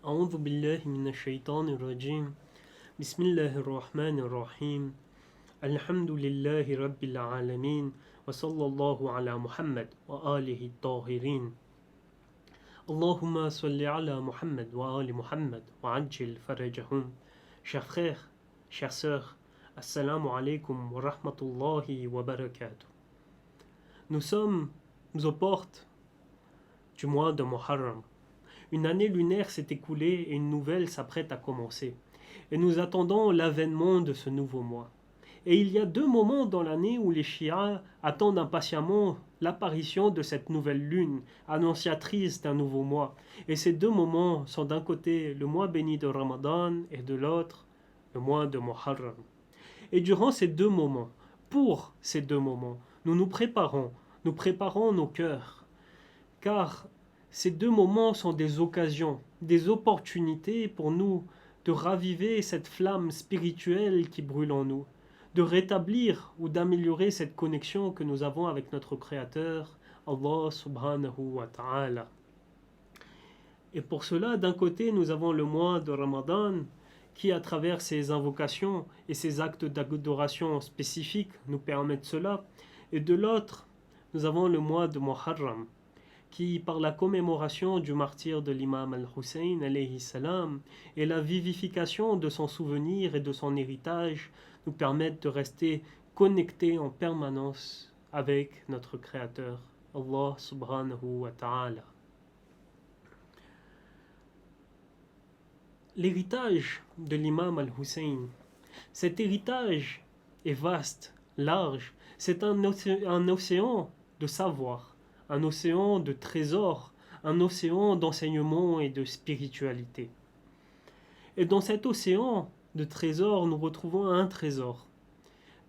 أعوذ بالله من الشيطان الرجيم بسم الله الرحمن الرحيم الحمد لله رب العالمين وصلى الله على محمد وآله الطاهرين اللهم صل على محمد وآل محمد وعجل فرجهم. Chers frères, chères sœurs, Assalamu alaikum wa rahmatullahi wa barakatuh. Nous sommes aux portes du mois de Muharram. Une année lunaire s'est écoulée et une nouvelle s'apprête à commencer. Et nous attendons l'avènement de ce nouveau mois. Et il y a deux moments dans l'année où les chiites attendent impatiemment l'apparition de cette nouvelle lune, annonciatrice d'un nouveau mois. Et ces deux moments sont d'un côté le mois béni de Ramadan et de l'autre le mois de Muharram. Et durant ces deux moments, pour ces deux moments, nous préparons nos cœurs. Car ces deux moments sont des occasions, des opportunités pour nous de raviver cette flamme spirituelle qui brûle en nous, de rétablir ou d'améliorer cette connexion que nous avons avec notre Créateur, Allah subhanahu wa ta'ala. Et pour cela, d'un côté, nous avons le mois de Ramadan qui, à travers ses invocations et ses actes d'adoration spécifiques, nous permettent cela. Et de l'autre, nous avons le mois de Muharram qui, par la commémoration du martyre de l'imam al-Hussein alayhi salam et la vivification de son souvenir et de son héritage, nous permettent de rester connectés en permanence avec notre Créateur, Allah subhanahu wa ta'ala. L'héritage de l'imam al-Hussein, cet héritage est vaste, large, c'est un océan de savoir, un océan de trésors, un océan d'enseignement et de spiritualité. Et dans cet océan de trésors, nous retrouvons un trésor,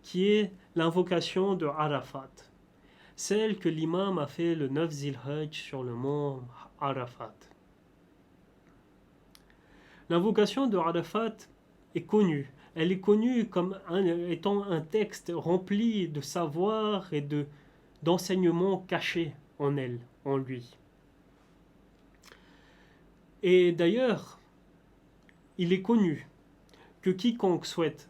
qui est l'invocation de Arafat, celle que l'imam a fait le 9 Zilhajj sur le mont Arafat. L'invocation de Arafat est connue. Elle est connue comme étant un texte rempli de savoir et d'enseignements cachés en elle, en lui. Et d'ailleurs, il est connu que quiconque souhaite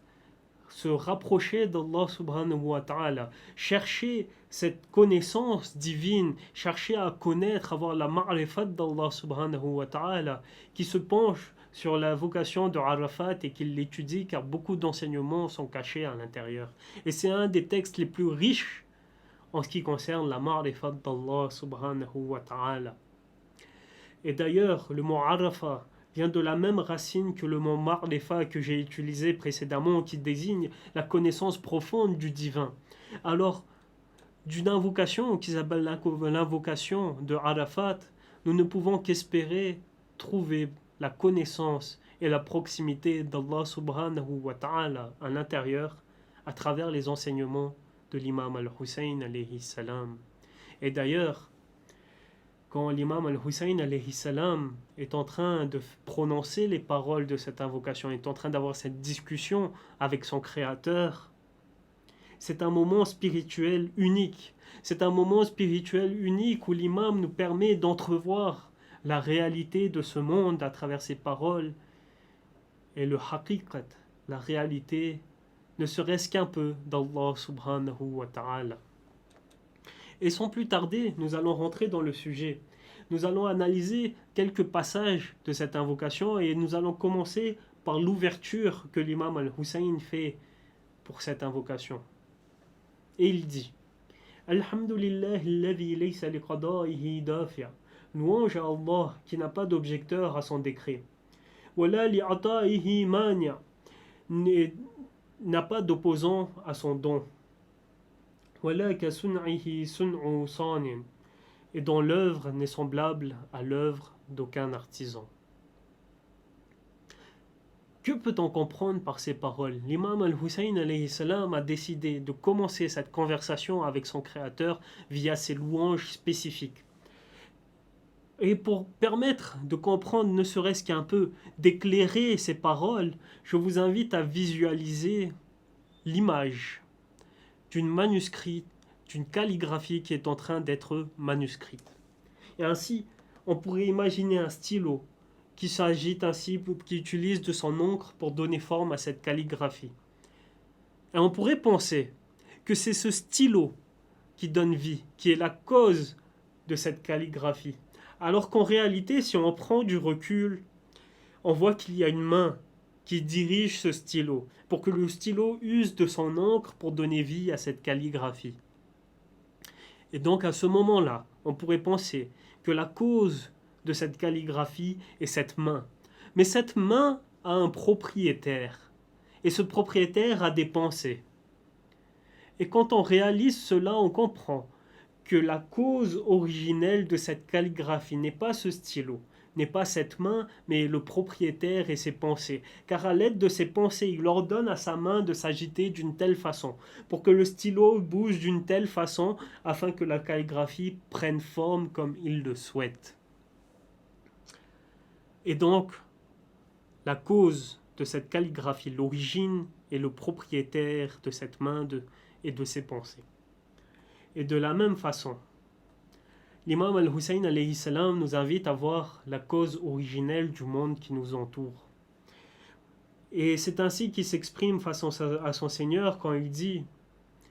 se rapprocher d'Allah subhanahu wa ta'ala, chercher cette connaissance divine, chercher à connaître, avoir la ma'rifat d'Allah subhanahu wa ta'ala, qui se penche sur la vocation de Arafat et qui l'étudie, car beaucoup d'enseignements sont cachés à l'intérieur. Et c'est un des textes les plus riches en ce qui concerne la ma'rifat d'Allah subhanahu wa ta'ala. Et d'ailleurs, le mot Arafa vient de la même racine que le mot Ma'rifa que j'ai utilisé précédemment, qui désigne la connaissance profonde du divin. Alors, d'une invocation qui s'appelle l'invocation de Arafat, nous ne pouvons qu'espérer trouver la connaissance et la proximité d'Allah subhanahu wa ta'ala à l'intérieur à travers les enseignements de l'imam al-Hussein alayhi salam. Et d'ailleurs, quand l'imam al-Hussein alayhi salam est en train de prononcer les paroles de cette invocation, est en train d'avoir cette discussion avec son créateur, c'est un moment spirituel unique. C'est un moment spirituel unique où l'imam nous permet d'entrevoir la réalité de ce monde à travers ses paroles et le haqiqat, la réalité ne serait-ce qu'un peu d'Allah subhanahu wa ta'ala. Et sans plus tarder, nous allons rentrer dans le sujet. Nous allons analyser quelques passages de cette invocation et nous allons commencer par l'ouverture que l'imam al-Hussein fait pour cette invocation. Et il dit: Alhamdulillah alladhi laysa liqada'ihi dafi'. Louange à Allah qui n'a pas d'objecteur à son décret. Wala li'ata'ihi mani'. N'a pas d'opposant à son don. Et dont l'œuvre n'est semblable à l'œuvre d'aucun artisan. Que peut-on comprendre par ces paroles? L'imam al-Hussein alayhi salam a décidé de commencer cette conversation avec son créateur via ses louanges spécifiques. Et pour permettre de comprendre ne serait-ce qu'un peu, d'éclairer ces paroles, je vous invite à visualiser l'image d'une manuscrite, d'une calligraphie qui est en train d'être manuscrite. Et ainsi, on pourrait imaginer un stylo qui s'agite ainsi, qui utilise de son encre pour donner forme à cette calligraphie. Et on pourrait penser que c'est ce stylo qui donne vie, qui est la cause de cette calligraphie. Alors qu'en réalité, si on prend du recul, on voit qu'il y a une main qui dirige ce stylo, pour que le stylo use de son encre pour donner vie à cette calligraphie. Et donc à ce moment-là, on pourrait penser que la cause de cette calligraphie est cette main. Mais cette main a un propriétaire, et ce propriétaire a des pensées. Et quand on réalise cela, on comprend que la cause originelle de cette calligraphie n'est pas ce stylo, n'est pas cette main, mais le propriétaire et ses pensées. Car à l'aide de ses pensées, il ordonne à sa main de s'agiter d'une telle façon, pour que le stylo bouge d'une telle façon, afin que la calligraphie prenne forme comme il le souhaite. Et donc, la cause de cette calligraphie, l'origine est le propriétaire de cette main et de ses pensées. Et de la même façon, l'imam al-Hussein alayhi salam nous invite à voir la cause originelle du monde qui nous entoure. Et c'est ainsi qu'il s'exprime face à son Seigneur quand il dit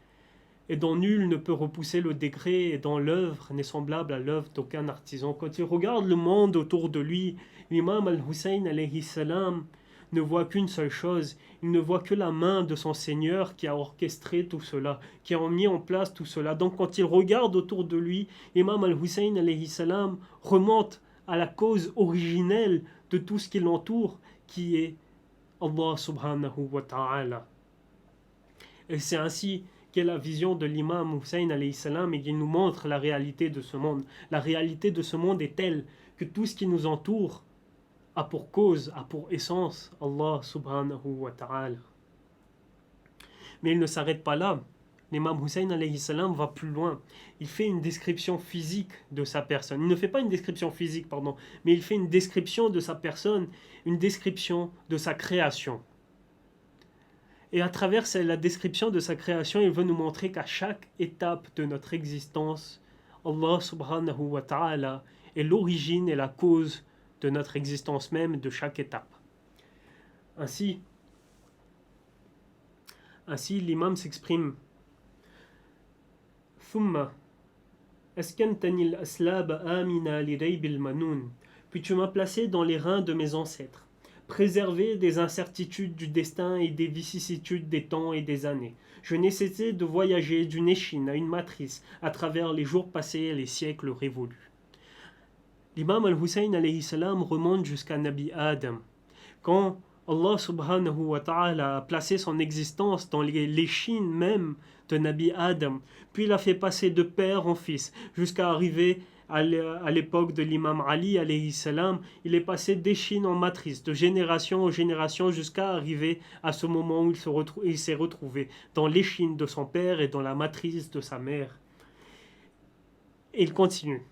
« Et dont nul ne peut repousser le degré, et dont l'œuvre n'est semblable à l'œuvre d'aucun artisan. » Quand il regarde le monde autour de lui, l'imam al-Hussein alayhi salam ne voit qu'une seule chose, il ne voit que la main de son Seigneur qui a orchestré tout cela, qui a mis en place tout cela. Donc quand il regarde autour de lui, l'imam al-Hussein alayhi salam remonte à la cause originelle de tout ce qui l'entoure, qui est Allah subhanahu wa ta'ala. Et c'est ainsi qu'est la vision de l'imam Hussein alayhi salam, et il nous montre la réalité de ce monde. La réalité de ce monde est telle que tout ce qui nous entoure a pour cause, a pour essence Allah subhanahu wa ta'ala. Mais il ne s'arrête pas là. L'imam Hussein alayhi salam va plus loin. Il fait une description physique de sa personne. Il ne fait pas une description physique, pardon, mais il fait une description de sa personne, une description de sa création. Et à travers la description de sa création, il veut nous montrer qu'à chaque étape de notre existence, Allah subhanahu wa ta'ala est l'origine et la cause de notre existence même, de chaque étape. Ainsi l'imam s'exprime ثم أسكنتني الأسلاب آمنا لريب المنون. Puis tu m'as placé dans les reins de mes ancêtres, préservé des incertitudes du destin et des vicissitudes des temps et des années. Je n'ai cessé de voyager d'une échine à une matrice à travers les jours passés et les siècles révolus. L'imam al-Hussein alayhi salam remonte jusqu'à Nabi Adam. Quand Allah subhanahu wa ta'ala a placé son existence dans l'échine même de Nabi Adam, puis il a fait passer de père en fils, jusqu'à arriver à l'époque de l'imam Ali alayhi salam, il est passé d'échine en matrice, de génération en génération, jusqu'à arriver à ce moment où il s'est retrouvé dans l'échine de son père et dans la matrice de sa mère. Et il continue.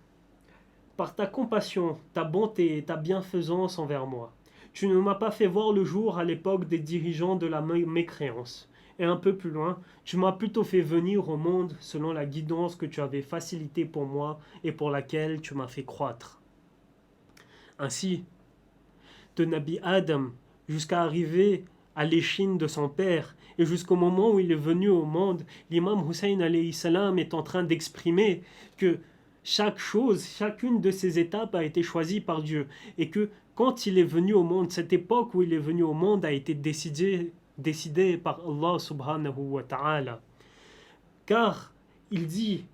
Par ta compassion, ta bonté et ta bienfaisance envers moi, tu ne m'as pas fait voir le jour à l'époque des dirigeants de la mécréance. Et un peu plus loin, tu m'as plutôt fait venir au monde selon la guidance que tu avais facilitée pour moi et pour laquelle tu m'as fait croître. Ainsi, de Nabi Adam jusqu'à arriver à l'échine de son père et jusqu'au moment où il est venu au monde, l'imam Hussein alayhi salam est en train d'exprimer que chaque chose, chacune de ces étapes a été choisie par Dieu et que quand il est venu au monde, cette époque où il est venu au monde a été décidée par Allah subhanahu wa ta'ala. Car il dit,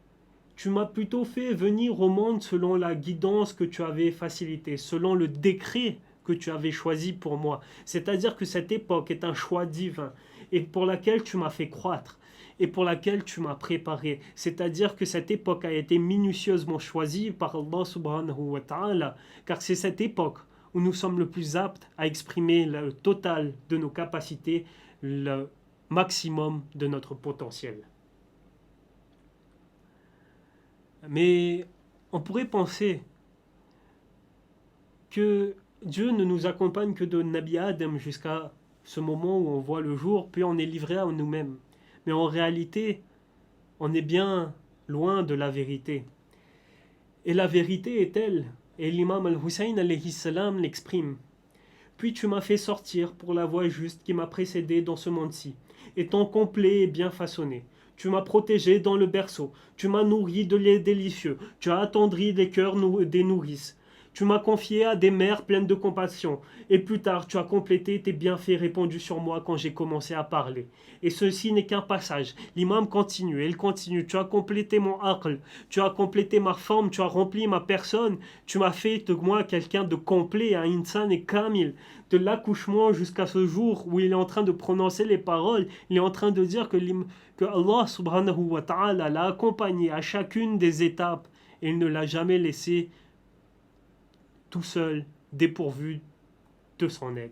tu m'as plutôt fait venir au monde selon la guidance que tu avais facilitée, selon le décret que tu avais choisi pour moi. C'est-à-dire que cette époque est un choix divin et pour laquelle tu m'as fait croître et pour laquelle tu m'as préparé. C'est-à-dire que cette époque a été minutieusement choisie par Allah subhanahu wa ta'ala, car c'est cette époque où nous sommes le plus aptes à exprimer le total de nos capacités, le maximum de notre potentiel. Mais on pourrait penser que Dieu ne nous accompagne que de Nabi Adam jusqu'à ce moment où on voit le jour, puis on est livré à nous-mêmes. Mais en réalité, on est bien loin de la vérité. Et la vérité est telle Et l'imam al-Hussein alayhi salam l'exprime. Puis tu m'as fait sortir pour la voie juste qui m'a précédé dans ce monde-ci, étant complet et bien façonné. Tu m'as protégé dans le berceau, tu m'as nourri de lait délicieux, tu as attendri les cœurs des nourrices. Tu m'as confié à des mères pleines de compassion, et plus tard tu as complété tes bienfaits répandus sur moi quand j'ai commencé à parler. Et ceci n'est qu'un passage. L'imam continue, il continue. Tu as complété mon aql, tu as complété ma forme, tu as rempli ma personne, tu m'as fait de moi quelqu'un de complet, un insan et kamil. De l'accouchement jusqu'à ce jour où il est en train de prononcer les paroles, il est en train de dire que Allah subhanahu wa ta'ala l'a accompagné à chacune des étapes et il ne l'a jamais laissé tout seul, dépourvu de son aide.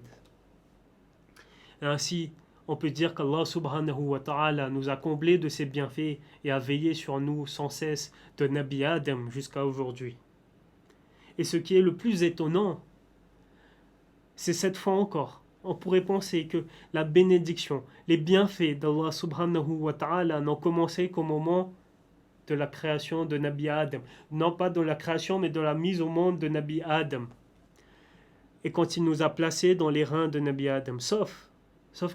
Et ainsi, on peut dire qu'Allah subhanahu wa ta'ala nous a comblés de ses bienfaits et a veillé sur nous sans cesse de Nabi Adam jusqu'à aujourd'hui. Et ce qui est le plus étonnant, c'est cette fois encore, on pourrait penser que la bénédiction, les bienfaits d'Allah subhanahu wa ta'ala n'ont commencé qu'au moment de la création de Nabi Adam. Non pas de la création, mais de la mise au monde de Nabi Adam. Et quand il nous a placés dans les reins de Nabi Adam, sauf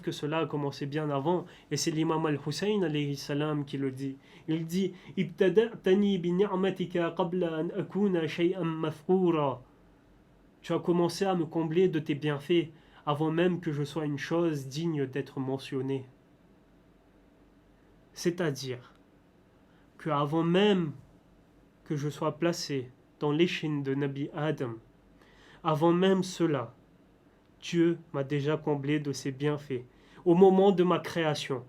que cela a commencé bien avant, et c'est l'imam al-Hussein alayhi salam qui le dit. Il dit « Ibtada'tani bi ni'matika qabla an akuna shay'an mafkoura » Tu as commencé à me combler de tes bienfaits avant même que je sois une chose digne d'être mentionnée. C'est-à-dire que avant même que je sois placé dans l'échine de Nabi Adam, avant même cela, Dieu m'a déjà comblé de ses bienfaits. Au moment de ma création,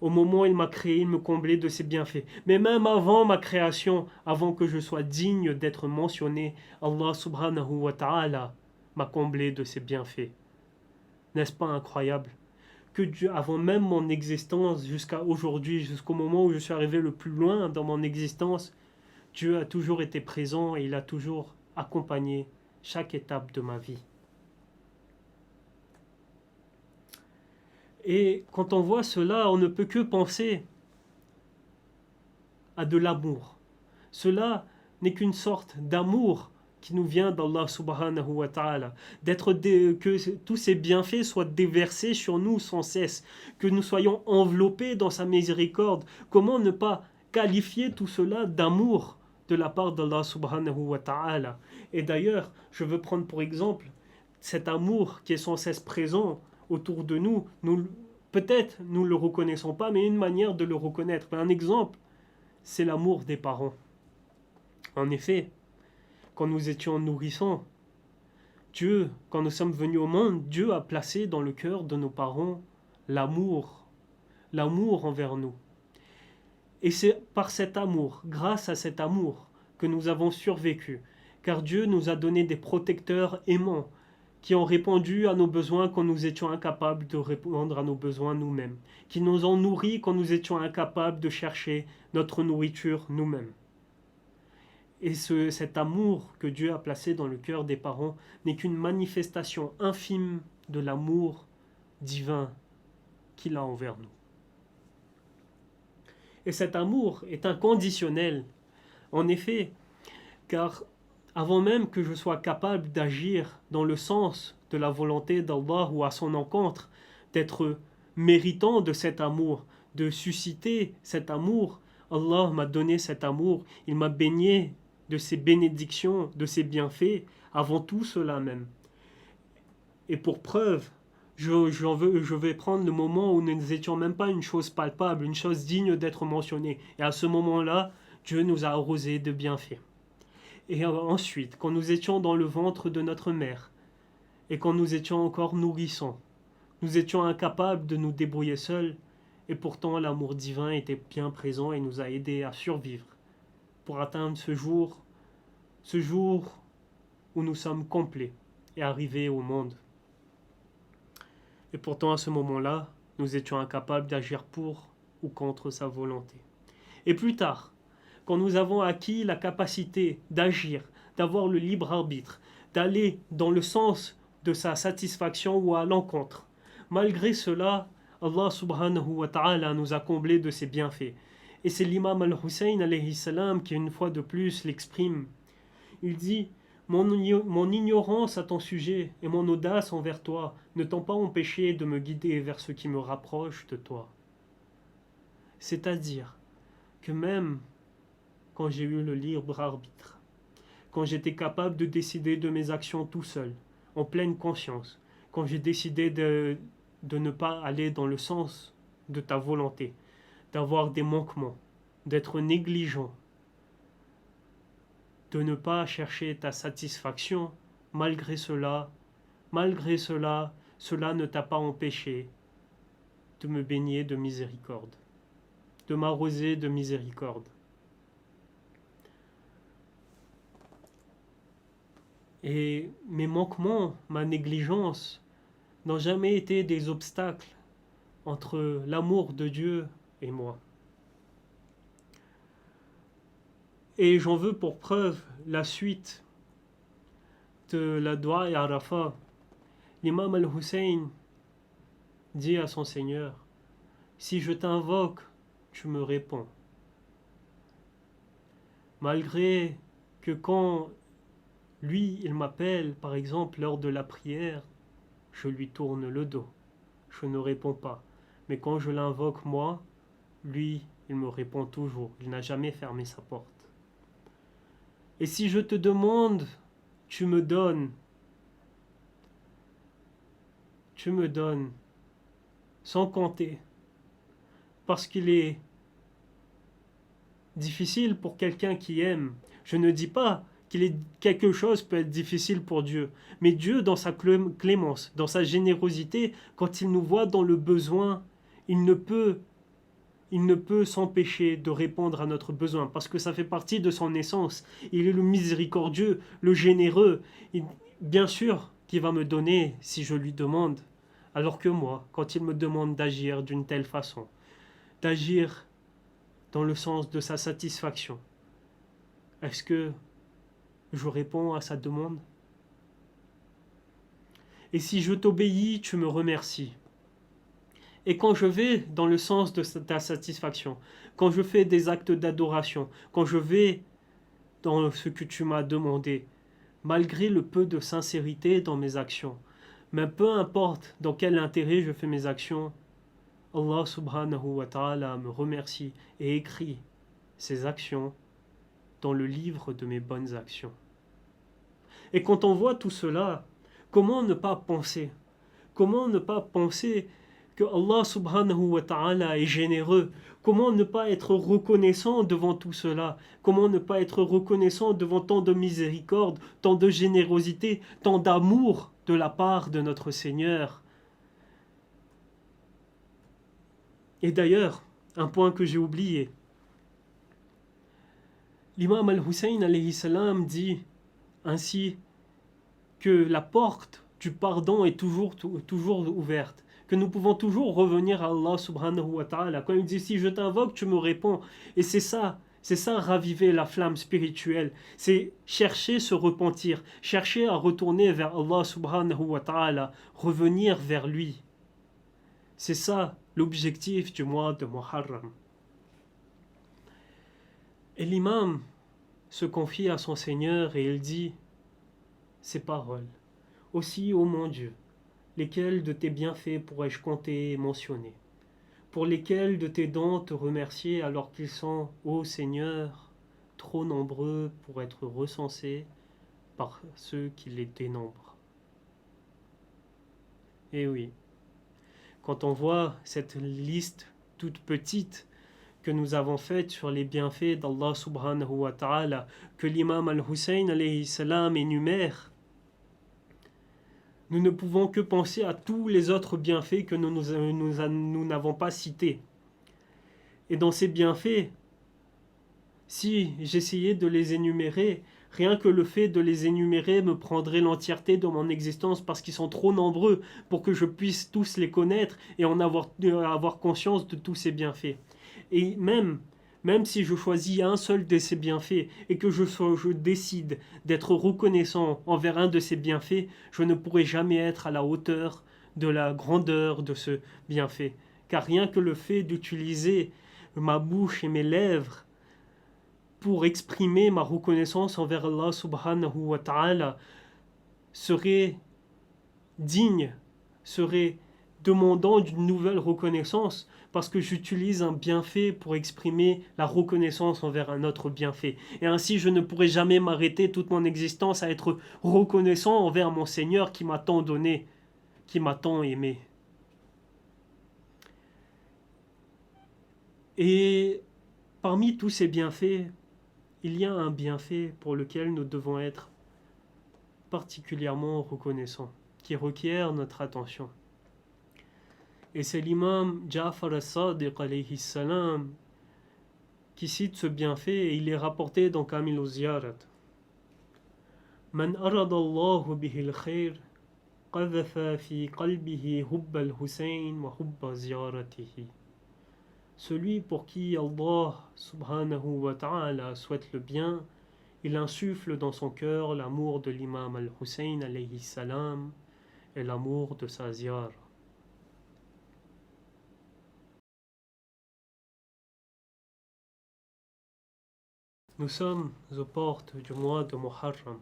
au moment où il m'a créé, il me comblait de ses bienfaits. Mais même avant ma création, avant que je sois digne d'être mentionné, Allah subhanahu wa ta'ala m'a comblé de ses bienfaits. N'est-ce pas incroyable? Que Dieu, avant même mon existence, jusqu'à aujourd'hui, jusqu'au moment où je suis arrivé le plus loin dans mon existence, Dieu a toujours été présent et il a toujours accompagné chaque étape de ma vie. Et quand on voit cela, on ne peut que penser à de l'amour. Cela n'est qu'une sorte d'amour qui nous vient d'Allah subhanahu wa ta'ala, que tous ces bienfaits soient déversés sur nous sans cesse, que nous soyons enveloppés dans sa miséricorde. Comment ne pas qualifier tout cela d'amour de la part d'Allah subhanahu wa ta'ala? Et d'ailleurs, je veux prendre pour exemple cet amour qui est sans cesse présent autour de nous. Peut-être nous ne le reconnaissons pas, mais une manière de le reconnaître. Un exemple, c'est l'amour des parents. En effet, quand nous étions nourrissants, Dieu, quand nous sommes venus au monde, Dieu a placé dans le cœur de nos parents l'amour envers nous. Et c'est par cet amour, grâce à cet amour, que nous avons survécu, car Dieu nous a donné des protecteurs aimants qui ont répondu à nos besoins quand nous étions incapables de répondre à nos besoins nous-mêmes, qui nous ont nourris quand nous étions incapables de chercher notre nourriture nous-mêmes. Et cet amour que Dieu a placé dans le cœur des parents n'est qu'une manifestation infime de l'amour divin qu'il a envers nous. Et cet amour est inconditionnel, en effet, car avant même que je sois capable d'agir dans le sens de la volonté d'Allah ou à son encontre, d'être méritant de cet amour, de susciter cet amour, Allah m'a donné cet amour, il m'a baigné de ses bénédictions, de ses bienfaits, avant tout cela même. Et pour preuve, je vais prendre le moment où nous n'étions même pas une chose palpable, une chose digne d'être mentionnée. Et à ce moment-là, Dieu nous a arrosés de bienfaits. Et ensuite, quand nous étions dans le ventre de notre mère, et quand nous étions encore nourrissants, nous étions incapables de nous débrouiller seuls, et pourtant l'amour divin était bien présent et nous a aidés à survivre, pour atteindre ce jour où nous sommes complets et arrivés au monde. Et pourtant à ce moment-là, nous étions incapables d'agir pour ou contre sa volonté. Et plus tard, quand nous avons acquis la capacité d'agir, d'avoir le libre arbitre, d'aller dans le sens de sa satisfaction ou à l'encontre, malgré cela, Allah subhanahu wa ta'ala nous a comblés de ses bienfaits. Et c'est l'imam al-Hussein alayhi salam qui une fois de plus l'exprime. Il dit Mon ignorance à ton sujet et mon audace envers toi ne t'ont pas empêché de me guider vers ce qui me rapproche de toi. C'est-à-dire que même quand j'ai eu le libre arbitre, quand j'étais capable de décider de mes actions tout seul, en pleine conscience, quand j'ai décidé de ne pas aller dans le sens de ta volonté, d'avoir des manquements, d'être négligent, de ne pas chercher ta satisfaction, malgré cela, cela ne t'a pas empêché de me baigner de miséricorde, de m'arroser de miséricorde. Et mes manquements, ma négligence, n'ont jamais été des obstacles entre l'amour de Dieu et moi. Et j'en veux pour preuve la suite de la Dua et Arafat. L'imam al-Hussein dit à son Seigneur, si je t'invoque, tu me réponds. Malgré que quand lui, il m'appelle, par exemple, lors de la prière, je lui tourne le dos, je ne réponds pas. Mais quand je l'invoque moi, lui, il me répond toujours, il n'a jamais fermé sa porte. Et si je te demande, tu me donnes, sans compter, parce qu'il est difficile pour quelqu'un qui aime. Je ne dis pas quelque chose peut être difficile pour Dieu, mais Dieu, dans sa clémence, dans sa générosité, quand il nous voit dans le besoin, il ne peut s'empêcher de répondre à notre besoin, parce que ça fait partie de son essence. Il est le miséricordieux, le généreux. Bien sûr qu'il va me donner si je lui demande, alors que moi, quand il me demande d'agir d'une telle façon, d'agir dans le sens de sa satisfaction, est-ce que je réponds à sa demande? Et si je t'obéis, tu me remercies. Et quand je vais dans le sens de ta satisfaction, quand je fais des actes d'adoration, quand je vais dans ce que tu m'as demandé, malgré le peu de sincérité dans mes actions, mais peu importe dans quel intérêt je fais mes actions, Allah subhanahu wa ta'ala me remercie et écrit ces actions dans le livre de mes bonnes actions. Et quand on voit tout cela, comment ne pas penser que Allah subhanahu wa ta'ala est généreux? Comment ne pas être reconnaissant devant tout cela? Comment ne pas être reconnaissant devant tant de miséricorde, tant de générosité, tant d'amour de la part de notre Seigneur? Et d'ailleurs, un point que j'ai oublié, l'imam al-Hussein alayhi salam dit ainsi que la porte du pardon est toujours ouverte, que nous pouvons toujours revenir à Allah subhanahu wa ta'ala. Quand il dit si je t'invoque, tu me réponds. Et c'est ça raviver la flamme spirituelle. C'est chercher se repentir, chercher à retourner vers Allah subhanahu wa ta'ala, revenir vers lui. C'est ça l'objectif du mois de Muharram. Et l'imam se confie à son Seigneur et il dit ces paroles. Aussi, ô mon Dieu, lesquels de tes bienfaits pourrais-je compter et mentionner? Pour lesquels de tes dons te remercier alors qu'ils sont, ô Seigneur, trop nombreux pour être recensés par ceux qui les dénombrent. Et oui, quand on voit cette liste toute petite que nous avons faite sur les bienfaits d'Allah subhanahu wa ta'ala, que l'imam al-Hussein alayhi salam énumère, nous ne pouvons que penser à tous les autres bienfaits que nous n'avons pas cités. Et dans ces bienfaits, si j'essayais de les énumérer, rien que le fait de les énumérer me prendrait l'entièreté de mon existence parce qu'ils sont trop nombreux pour que je puisse tous les connaître et en avoir conscience de tous ces bienfaits. Et même si je choisis un seul de ces bienfaits et que je décide d'être reconnaissant envers un de ces bienfaits, je ne pourrai jamais être à la hauteur de la grandeur de ce bienfait. Car rien que le fait d'utiliser ma bouche et mes lèvres pour exprimer ma reconnaissance envers Allah subhanahu wa ta'ala serait digne, serait demandant d'une nouvelle reconnaissance parce que j'utilise un bienfait pour exprimer la reconnaissance envers un autre bienfait. Et ainsi, je ne pourrai jamais m'arrêter toute mon existence à être reconnaissant envers mon Seigneur qui m'a tant donné, qui m'a tant aimé. Et parmi tous ces bienfaits, il y a un bienfait pour lequel nous devons être particulièrement reconnaissants, qui requiert notre attention. Et c'est l'imam Ja'far as-Sadiq alayhi salam qui cite ce bienfait et il est rapporté dans Kamil al-Ziyarat. Man arada Allahu bihi al-khayr qadhafa fi qalbihi hubba al-Husayn wa hubba ziyaratihi. Celui pour qui Allah subhanahu wa ta'ala souhaite le bien, il insuffle dans son cœur l'amour de l'imam al-Hussein alayhi salam et l'amour de sa ziyara. Nous sommes aux portes du mois de Muharram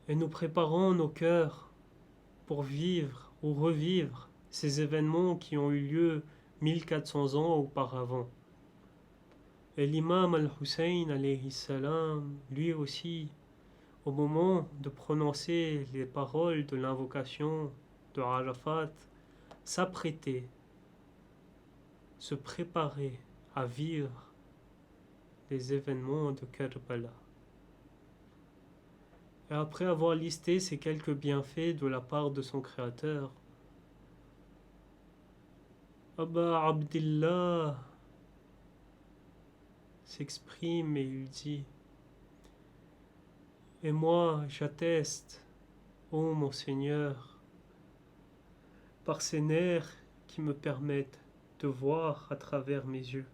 et nous préparons nos cœurs pour vivre ou revivre ces événements qui ont eu lieu 1400 ans auparavant. Et l'imam al-Hussein alayhi salam, lui aussi, au moment de prononcer les paroles de l'invocation de Arafat, s'apprêtait, se préparer à vivre les événements de Karbala. Et après avoir listé ces quelques bienfaits de la part de son créateur, Aba Abdillah s'exprime et il dit: et moi j'atteste, ô mon Seigneur, par ces nerfs qui me permettent de voir à travers mes yeux,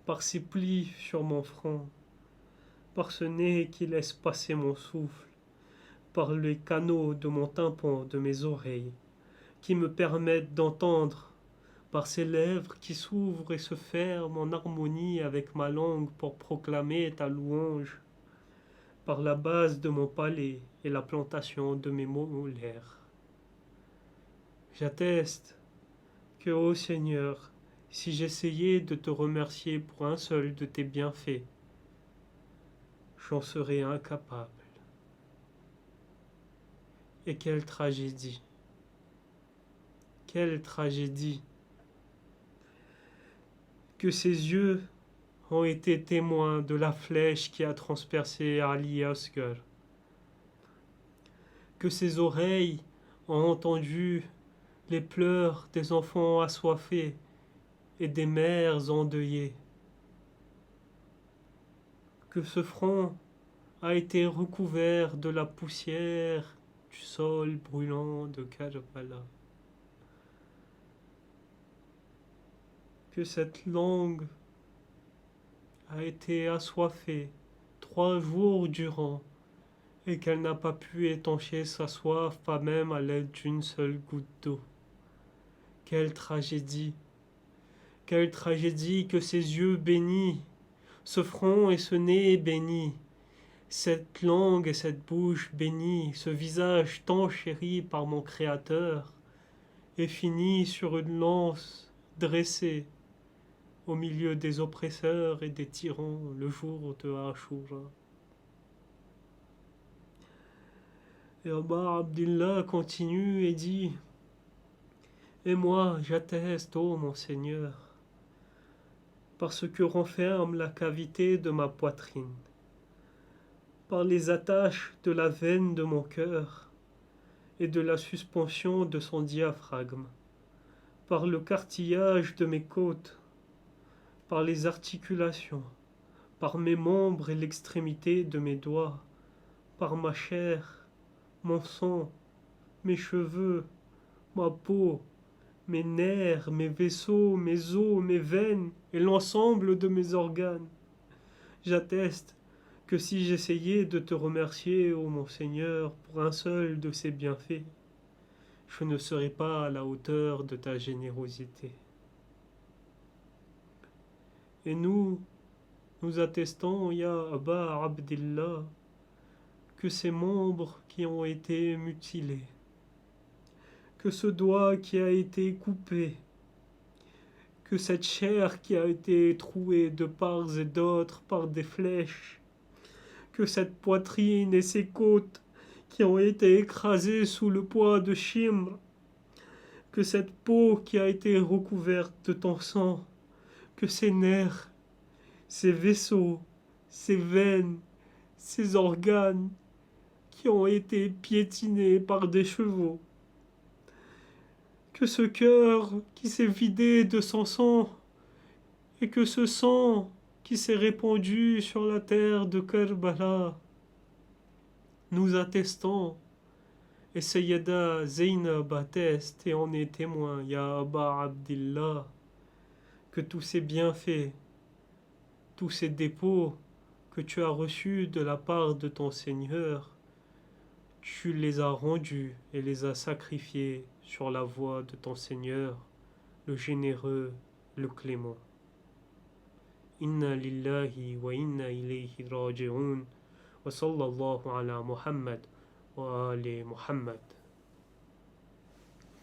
par ces plis sur mon front, par ce nez qui laisse passer mon souffle, par les canaux de mon tympan, de mes oreilles, qui me permettent d'entendre, par ces lèvres qui s'ouvrent et se ferment en harmonie avec ma langue pour proclamer ta louange, par la base de mon palais et la plantation de mes molaires. J'atteste que, ô Seigneur, si j'essayais de te remercier pour un seul de tes bienfaits, j'en serais incapable. Et quelle tragédie! Quelle tragédie! Que ses yeux ont été témoins de la flèche qui a transpercé Ali Asghar. Que ses oreilles ont entendu les pleurs des enfants assoiffés et des mères endeuillées. Que ce front a été recouvert de la poussière du sol brûlant de Karbala. Que cette langue a été assoiffée 3 jours durant et qu'elle n'a pas pu étancher sa soif, pas même à l'aide d'une seule goutte d'eau. Quelle tragédie! Quelle tragédie que ces yeux bénis, ce front et ce nez bénis, cette langue et cette bouche bénies, ce visage tant chéri par mon Créateur, est fini sur une lance dressée au milieu des oppresseurs et des tyrans le jour de Ashura. Et Aba Abdillah continue et dit: et moi j'atteste, ô mon Seigneur, par ce que renferme la cavité de ma poitrine, par les attaches de la veine de mon cœur et de la suspension de son diaphragme, par le cartillage de mes côtes, par les articulations, par mes membres et l'extrémité de mes doigts, par ma chair, mon sang, mes cheveux, ma peau, mes nerfs, mes vaisseaux, mes os, mes veines et l'ensemble de mes organes. J'atteste que si j'essayais de te remercier, ô mon Seigneur, pour un seul de ces bienfaits, je ne serais pas à la hauteur de ta générosité. Et nous attestons, Ya Aba Abdillah, que ces membres qui ont été mutilés, que ce doigt qui a été coupé, que cette chair qui a été trouée de part et d'autre par des flèches, que cette poitrine et ces côtes qui ont été écrasées sous le poids de Chimr, que cette peau qui a été recouverte de ton sang, que ces nerfs, ces vaisseaux, ces veines, ces organes qui ont été piétinés par des chevaux, que ce cœur qui s'est vidé de son sang, et que ce sang qui s'est répandu sur la terre de Karbala, nous attestons, et Sayyida Zainab atteste et en est témoin, Ya Aba Abdillah, que tous ces bienfaits, tous ces dépôts que tu as reçus de la part de ton Seigneur, tu les as rendus et les as sacrifiés sur la voie de ton Seigneur, le généreux, le clément. Inna lillahi wa inna ilayhi raji'un wa sallallahu ala Muhammad wa ali Muhammad.